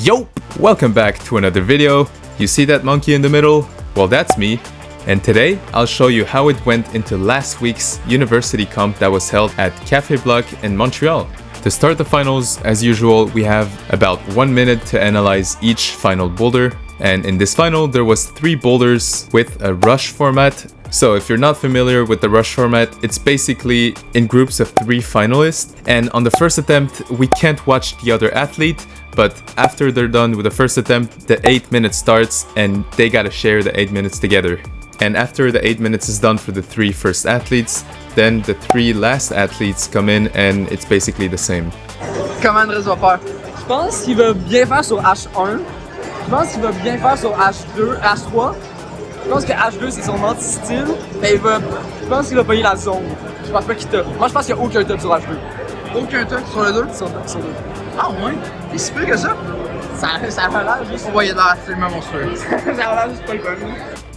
Yo! Welcome back to another video. You see that monkey in the middle? Well, that's me. And today, I'll show you how it went into last week's university comp that was held at Café Bloc in Montreal. To start the finals, as usual, we have about 1 minute to analyze each final boulder. And in this final, there was 3 boulders with a rush format. So if you're not familiar with the rush format, it's basically in groups of 3 finalists. And on the first attempt, we can't watch the other athlete, but after they're done with the first attempt, the 8 minutes starts and they gotta share the 8 minutes together. And after the 8 minutes is done for the 3 first athletes, then the 3 last athletes come in and it's basically the same. Comment Andres va faire? Je pense qu'il va bien faire sur H1. Je pense qu'il va bien faire sur H2, H3. Je pense que H2 c'est son anti-style, mais je pense qu'il va payer la zone. Je pense pas qu'il top. Moi je pense qu'il n'y a aucun top sur H2. Aucun top sur le 2? Sur 2. Ah ouais? Il est si peu que ça? Ça a l'air juste... Ouais, il a l'air absolument monstrueux. Ça a l'air juste pas le connu.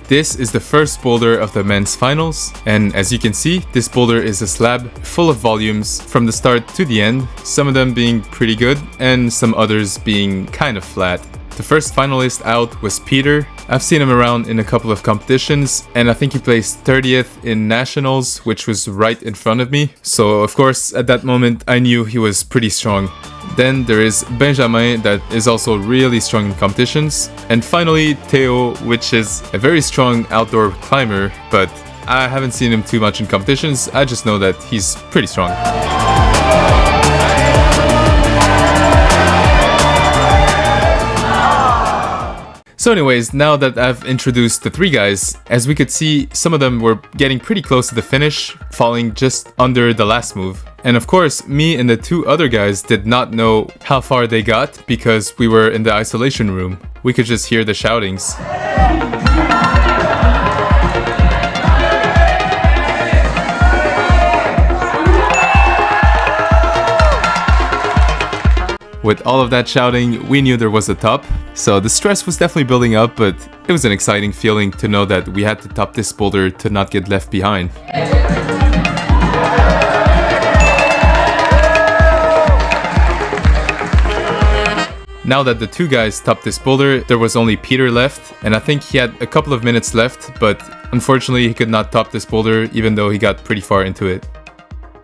This is the first boulder of the men's finals, and as you can see, this boulder is a slab full of volumes from the start to the end, some of them being pretty good and some others being kind of flat. The first finalist out was Peter. I've seen him around in a couple of competitions, and I think he placed 30th in nationals, which was right in front of me. So of course, at that moment, I knew he was pretty strong. Then there is Benjamin, that is also really strong in competitions. And finally, Theo, which is a very strong outdoor climber, but I haven't seen him too much in competitions. I just know that he's pretty strong. So anyways, now that I've introduced the 3 guys, as we could see, some of them were getting pretty close to the finish, falling just under the last move. And of course, me and the 2 other guys did not know how far they got because we were in the isolation room. We could just hear the shoutings. With all of that shouting, we knew there was a top, so the stress was definitely building up, but it was an exciting feeling to know that we had to top this boulder to not get left behind. Now that the 2 guys topped this boulder, there was only Peter left, and I think he had a couple of minutes left, but unfortunately he could not top this boulder even though he got pretty far into it.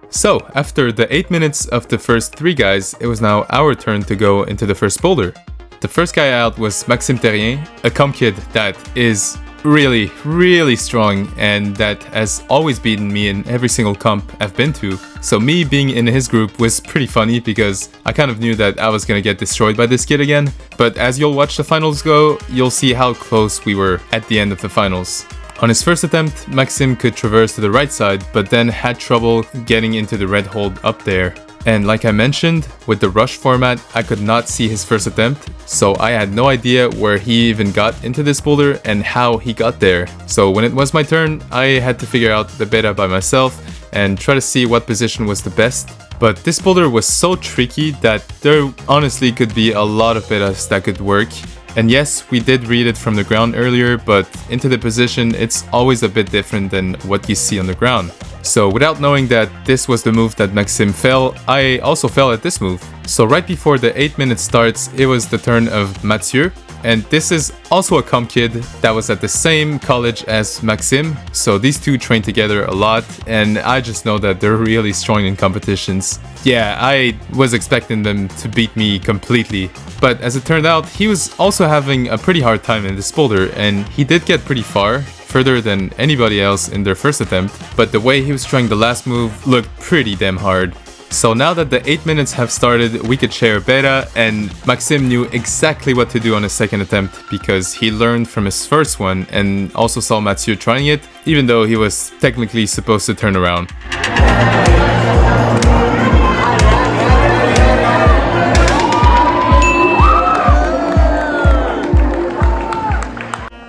So, after the 8 minutes of the first 3 guys, it was now our turn to go into the first boulder. The first guy out was Maxime Terrien, a comp kid that is really strong and that has always beaten me in every single comp I've been to. So me being in his group was pretty funny because I kind of knew that I was gonna get destroyed by this kid again. But as you'll watch the finals go, you'll see how close we were at the end of the finals. On his first attempt, Maxime could traverse to the right side, but then had trouble getting into the red hold up there. And like I mentioned, with the rush format, I could not see his first attempt, so I had no idea where he even got into this boulder and how he got there. So when it was my turn, I had to figure out the beta by myself and try to see what position was the best. But this boulder was so tricky that there honestly could be a lot of betas that could work. And yes, we did read it from the ground earlier, but into the position, it's always a bit different than what you see on the ground. So without knowing that this was the move that Maxime fell, I also fell at this move. So right before the 8 minutes starts, it was the turn of Mathieu. And this is also a comp kid that was at the same college as Maxime. So these 2 train together a lot, and I just know that they're really strong in competitions. Yeah, I was expecting them to beat me completely. But as it turned out, he was also having a pretty hard time in this boulder, and he did get pretty far, further than anybody else in their first attempt. But the way he was trying the last move looked pretty damn hard. So now that the 8 minutes have started, we could share beta, and Maxime knew exactly what to do on his second attempt because he learned from his first one and also saw Mathieu trying it, even though he was technically supposed to turn around.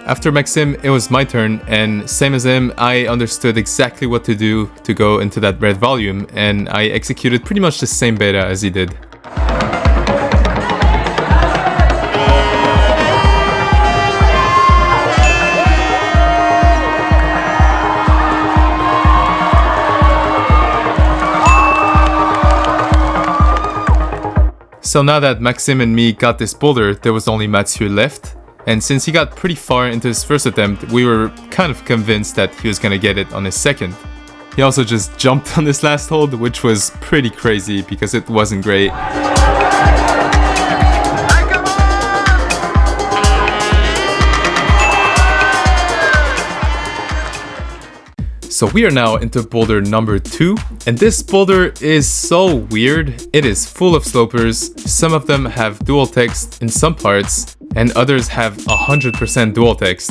After Maxime, it was my turn, and same as him, I understood exactly what to do to go into that red volume, and I executed pretty much the same beta as he did. So now that Maxime and me got this boulder, there was only Mathieu left. And since he got pretty far into his first attempt, we were kind of convinced that he was gonna get it on his second. He also just jumped on this last hold, which was pretty crazy because it wasn't great. So we are now into boulder number 2, and this boulder is so weird. It is full of slopers. Some of them have Dual-Tex in some parts, and others have 100% Dual-Tex.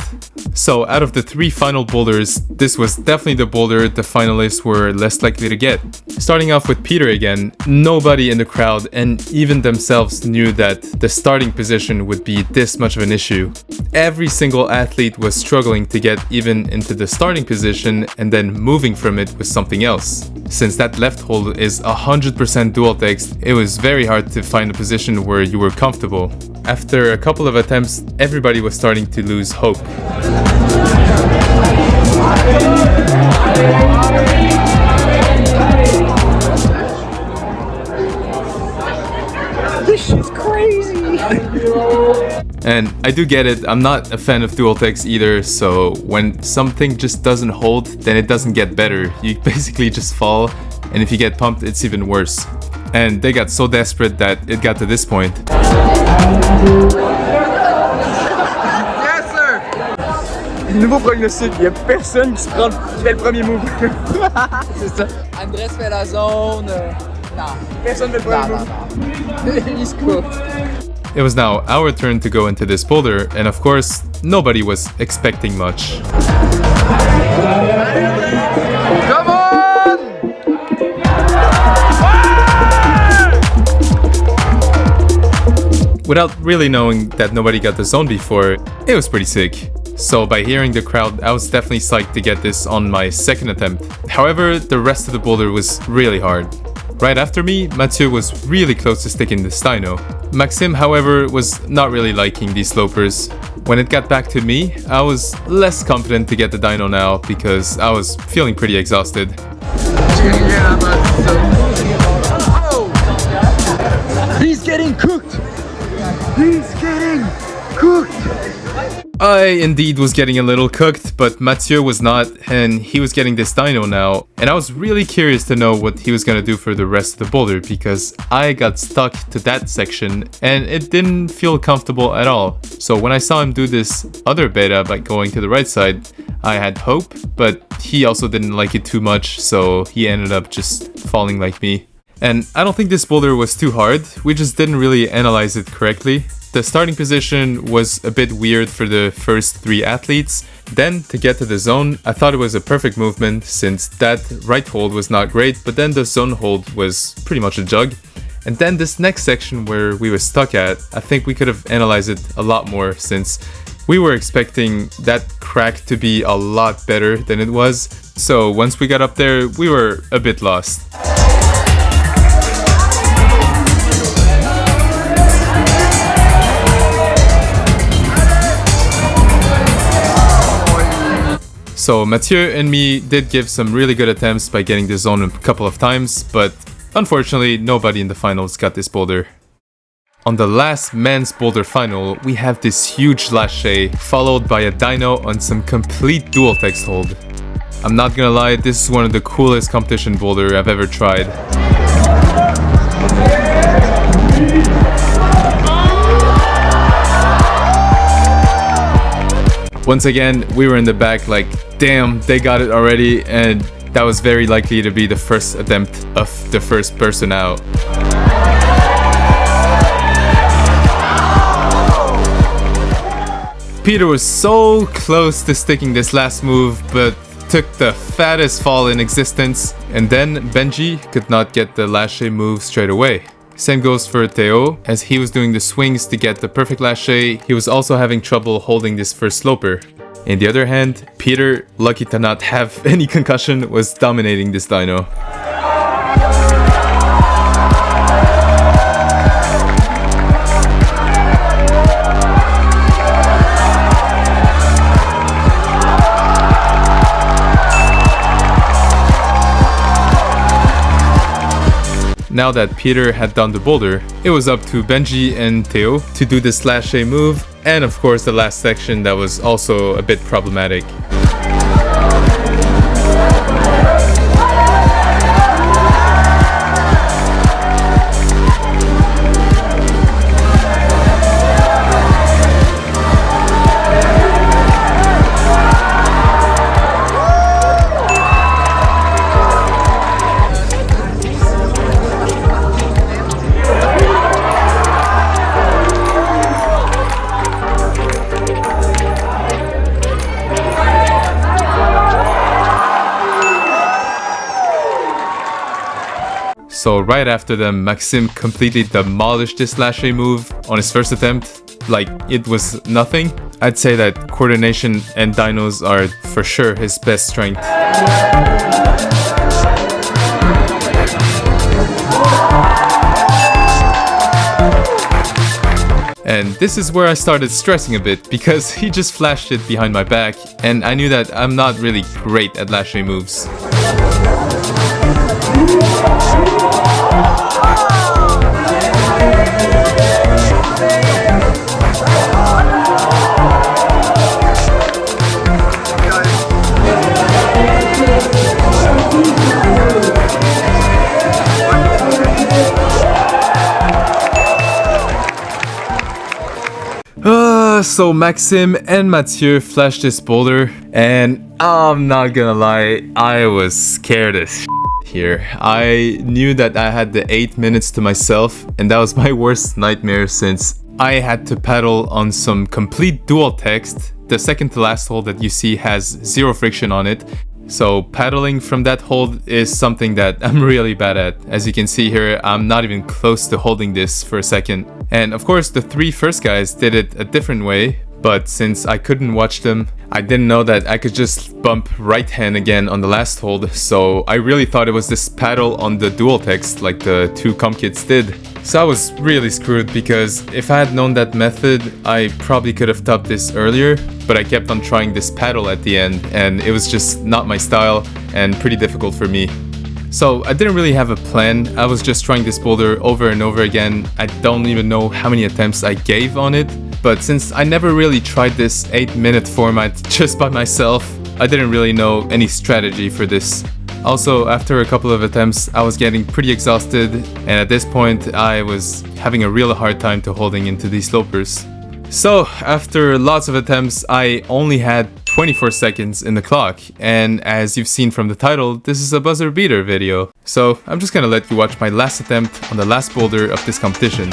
So out of the 3 final boulders, this was definitely the boulder the finalists were less likely to get. Starting off with Peter again, nobody in the crowd and even themselves knew that the starting position would be this much of an issue. Every single athlete was struggling to get even into the starting position and then moving from it with something else. Since that left hold is 100% Dual-Tex, it was very hard to find a position where you were comfortable. After a couple of attempts, everybody was starting to lose hope. This shit's crazy! And I do get it, I'm not a fan of Dual-Tex either, so when something just doesn't hold, then it doesn't get better. You basically just fall, and if you get pumped, it's even worse. And they got so desperate that it got to this point. Yes, sir! Nouveau prognostic, il n'y a personne qui fait le premier move. C'est ça. Andres fait la zone. Non, personne fait le premier move. He's cooked. It was now our turn to go into this boulder, and of course, nobody was expecting much. Come on! Without really knowing that nobody got the zone before, it was pretty sick. So by hearing the crowd, I was definitely psyched to get this on my second attempt. However, the rest of the boulder was really hard. Right after me, Mathieu was really close to sticking this dyno. Maxime, however, was not really liking these slopers. When it got back to me, I was less confident to get the dyno now because I was feeling pretty exhausted. He's getting cooked! He's getting cooked! I indeed was getting a little cooked, but Mathieu was not, and he was getting this dyno now. And I was really curious to know what he was gonna do for the rest of the boulder because I got stuck to that section and it didn't feel comfortable at all. So when I saw him do this other beta by going to the right side, I had hope, but he also didn't like it too much, so he ended up just falling like me. And I don't think this boulder was too hard, we just didn't really analyze it correctly. The starting position was a bit weird for the first 3 athletes. Then, to get to the zone, I thought it was a perfect movement since that right hold was not great, but then the zone hold was pretty much a jug. And then this next section where we were stuck at, I think we could have analyzed it a lot more since we were expecting that crack to be a lot better than it was. So once we got up there, we were a bit lost. So Mathieu and me did give some really good attempts by getting the zone a couple of times, but unfortunately nobody in the finals got this boulder. On the last men's boulder final, we have this huge Lache followed by a dyno on some complete Dual-Tex hold. I'm not gonna lie, this is one of the coolest competition boulder I've ever tried. Once again, we were in the back like, damn, they got it already, and that was very likely to be the first attempt of the first person out. Peter was so close to sticking this last move, but took the fattest fall in existence, and then Benji could not get the Lache move straight away. Same goes for Theo, as he was doing the swings to get the perfect Lache, he was also having trouble holding this first sloper. On the other hand, Peter, lucky to not have any concussion, was dominating this dyno. Now that Peter had done the boulder, it was up to Benji and Theo to do this Lache move, and of course the last section that was also a bit problematic. So right after them, Maxime completely demolished this Lache move on his first attempt, like it was nothing. I'd say that coordination and dynos are for sure his best strength. And this is where I started stressing a bit, because he just flashed it behind my back, and I knew that I'm not really great at Lache moves. So Maxime and Mathieu flashed this boulder, and I'm not gonna lie, I was scared as shit here. I knew that I had the 8 minutes to myself, and that was my worst nightmare since I had to paddle on some complete Dual-Tex. The second to last hole that you see has 0 friction on it. So paddling from that hold is something that I'm really bad at. As you can see here, I'm not even close to holding this for a second. And of course the 3 first guys did it a different way, but since I couldn't watch them, I didn't know that I could just bump right hand again on the last hold, so I really thought it was this paddle on the Dual-Tex like the 2 comp kids did. So I was really screwed, because if I had known that method, I probably could have topped this earlier, but I kept on trying this paddle at the end, and it was just not my style and pretty difficult for me. So I didn't really have a plan. I was just trying this boulder over and over again. I don't even know how many attempts I gave on it, but since I never really tried this 8-minute format just by myself, I didn't really know any strategy for this. Also, after a couple of attempts, I was getting pretty exhausted, and at this point I was having a real hard time to holding into these slopers. So after lots of attempts, I only had 24 seconds in the clock, and as you've seen from the title, this is a buzzer beater video. So I'm just gonna let you watch my last attempt on the last boulder of this competition.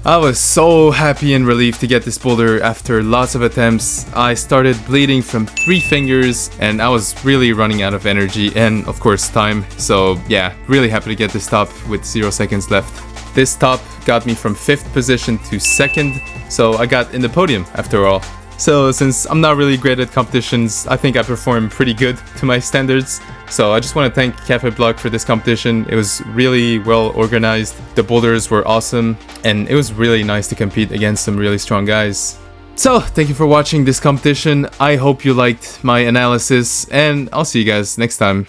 I was so happy and relieved to get this boulder after lots of attempts. I started bleeding from 3 fingers, and I was really running out of energy and of course time. So yeah, really happy to get this top with 0 seconds left. This top got me from 5th position to 2nd, so I got in the podium after all. So since I'm not really great at competitions, I think I performed pretty good to my standards. So I just want to thank Café Bloc for this competition. It was really well organized, the boulders were awesome, and it was really nice to compete against some really strong guys. So thank you for watching this competition. I hope you liked my analysis, and I'll see you guys next time.